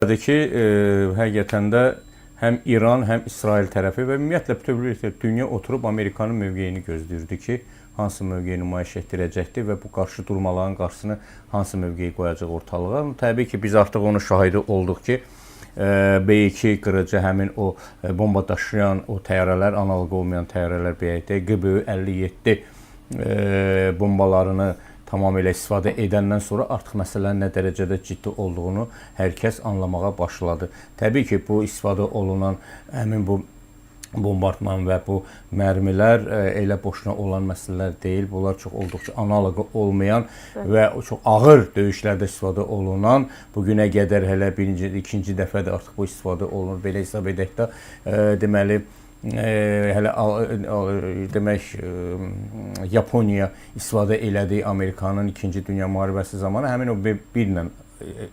Ki, həqiqətən də həm İran, həm İsrail tərəfi və ümumiyyətlə bütövlükdə dünya oturub Amerikanın mövqeyini gözləyirdi ki, hansı mövqeyi nümayiş etdirəcəkdir və bu qarşı durmaların qarşısını hansı mövqeyi qoyacaq ortalığa. Təbii ki, biz artıq onun şahidi olduq ki, B-2 qırıcı həmin o bomba daşıyan o təyyarələr, analoq olmayan təyyarələr B-2, GBU-57 bombalarını tamamilə istifadə edəndən sonra artıq məsələnin nə dərəcədə ciddi olduğunu hər kəs anlamağa başladı. Təbii ki, bu istifadə olunan həmin bu bombardman və bu mərmilər elə boşuna olan məsələlər deyil. Bunlar çox olduqca analoqu olmayan və çox ağır döyüşlərdə istifadə olunan, bugünə qədər hələ birinci, ikinci dəfədir artıq bu istifadə olunur. Belə hesab edək də, deməli, hələ demək Yaponiya istifadə elədiyi Amerikanın 2-ci Dünya müharibəsi zamanı həmin o B-1 ilə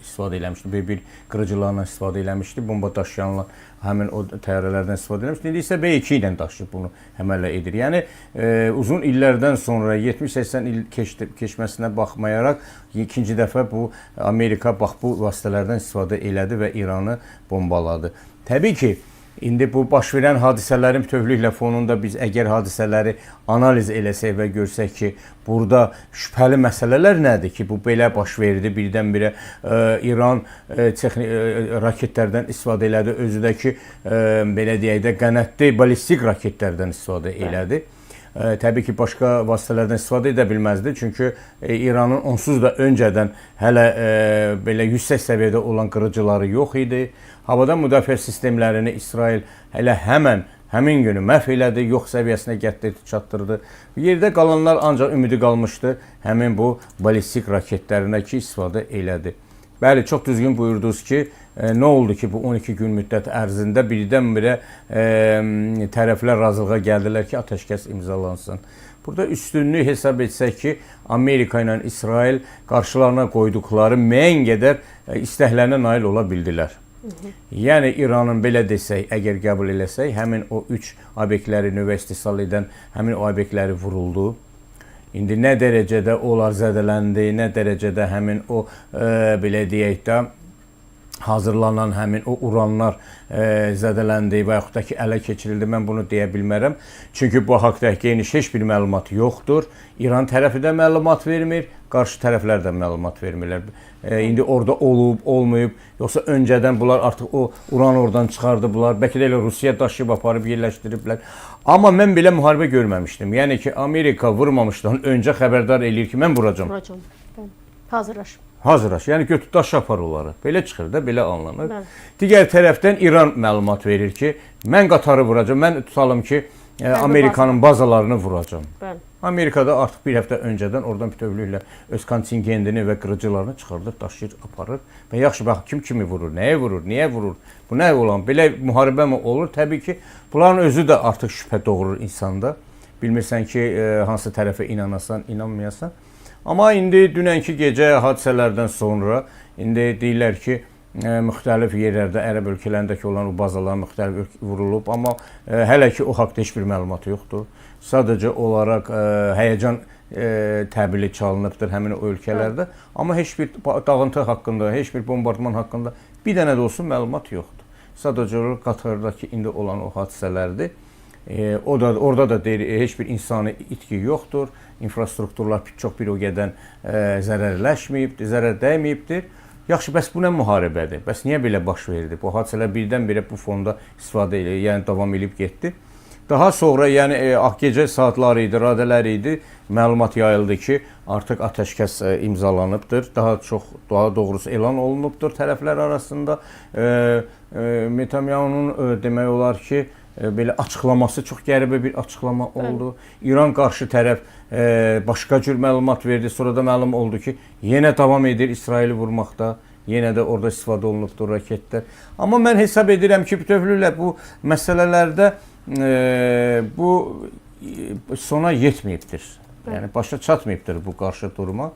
istifadə eləmişdi. B-1 qırıcılarla istifadə eləmişdi. Bomba daşıyanlar həmin o təyyarələrdən istifadə eləmişdi. İndi isə B-2 ilə daşıyıb bunu əmələ edir. Yəni uzun illərdən sonra 70-80 il keçməsinə baxmayaraq ikinci dəfə bu Amerika bax bu vasitələrdən istifadə elədi və İranı bombaladı. Təbii ki, İndi bu baş verən hadisələrin bütövlüklə fonunda biz əgər hadisələri analiz eləsək və görsək ki, burada şübhəli məsələlər nədir ki, bu belə baş verdi, birdən-birə İran raketlərdən istifadə elədi, özü də ki, belə deyək də qənətli ballistik raketlərdən istifadə elədi. Təbii ki, başqa vasitələrdən istifadə edə bilməzdi, çünki İranın onsuz da öncədən hələ belə yüksək səviyyədə olan qırıcıları yox idi. Havadan müdafiə sistemlərini İsrail hələ həmin günü məhv elədi, yox səviyyəsinə gətirdi, çatdırdı. Yerdə qalanlar ancaq ümidi qalmışdı həmin bu ballistik raketlərinə ki, istifadə elədi. Bəli, çox düzgün buyurdunuz ki, nə oldu ki, bu 12 gün müddət ərzində birdən-birə tərəflər razılığa gəldilər ki, atəşkəs imzalansın. Burada üstünlük hesab etsək ki, Amerika ilə İsrail qarşılarına qoyduqları müəyyən qədər istəklərinə nail ola bildilər. Yəni İranın belə desək, əgər qəbul eləsək, həmin o 3 obyektləri nüvə istehsal edən həmin o obyektləri vuruldu. İndi nə dərəcədə onlar zədələndi, nə dərəcədə həmin o belə deyək də hazırlanan həmin o uranlar zədələndi və yaxud da ki, ələ keçirildi, mən bunu deyə bilmərəm. Çünki bu haqda geniş heç bir məlumat yoxdur. İran tərəfi də məlumat vermir, qarşı tərəflər də məlumat vermirlər. İndi orada olub, olmayıb, yoxsa öncədən bunlar artıq o uran oradan çıxardıblar, bəlkə də elə Rusiya daşıyıb aparıb yerləşdiriblər. Amma mən belə müharibə görməmişdim. Yəni ki, Amerika vurmamışdan öncə xəbərdar eləyir ki, mən vuracam. Hazırlaş. Hazırlaş. Yəni götür daş apar onları. Belə çıxır da, belə anlanır. Digər tərəfdən İran məlumat verir ki, mən Qatarı vuracam, mən tutalım ki, Amerikanın bazalarını vuracam. Amerikada artıq bir həftə öncədən oradan bütövlüklə öz kontingendini və qırıcılarını çıxardır, daşıyır, aparır. Və yaxşı, bax, kim kimi vurur, nəyə vurur, niyə vurur, bu nə olan, belə müharibə mi olur? Təbii ki, bunların özü də artıq şübhə doğurur insanda. Bilmirsən ki, hansı tərəfə inanasan, inanmayasan. Amma indi dünənki gecə hadisələrdən sonra, indi deyirlər ki, müxtəlif yerlərdə, ərəb ölkələrindəki olan o bazalar müxtəlif vurulub, amma hələ ki o haqda heç bir məlumat yoxdur. Sadəcə olaraq həyəcan təbili çalınıbdır həmin o ölkələrdə, amma heç bir dağıntı haqqında, heç bir bombardman haqqında bir dənə də olsun məlumat yoxdur. Sadəcə olaraq Qatardakı indi olan o hadisələrdir. Orada da deyir, heç bir insani itki yoxdur, infrastrukturlar çox bir o qədər zərərləşməyibdir, zərər dəyməyibdir. Yaxşı, bəs bu nə müharibədir? Bəs niyə belə baş verdi? Bu hadisələr birdən-birə bu fonda istifadə edir, yəni davam edib getdi. Daha sonra, yəni gecə saatları idi, radələr idi, məlumat yayıldı ki, artıq atəşkəs imzalanıbdır. Daha doğrusu elan olunubdur tərəflər arasında. Netanyahu'nun demək olar ki, belə açıqlaması çox qəribə bir açıqlama oldu. İran qarşı tərəf başqa cür məlumat verdi. Sonra da məlum oldu ki, yenə davam edir İsraili vurmaqda. Yenə də orada istifadə olunubdur raketlər. Amma mən hesab edirəm ki, bütövlüklə bu məsələlərdə bu sona yetməyibdir. Yəni başa çatmayıbdır bu qarşı duruma.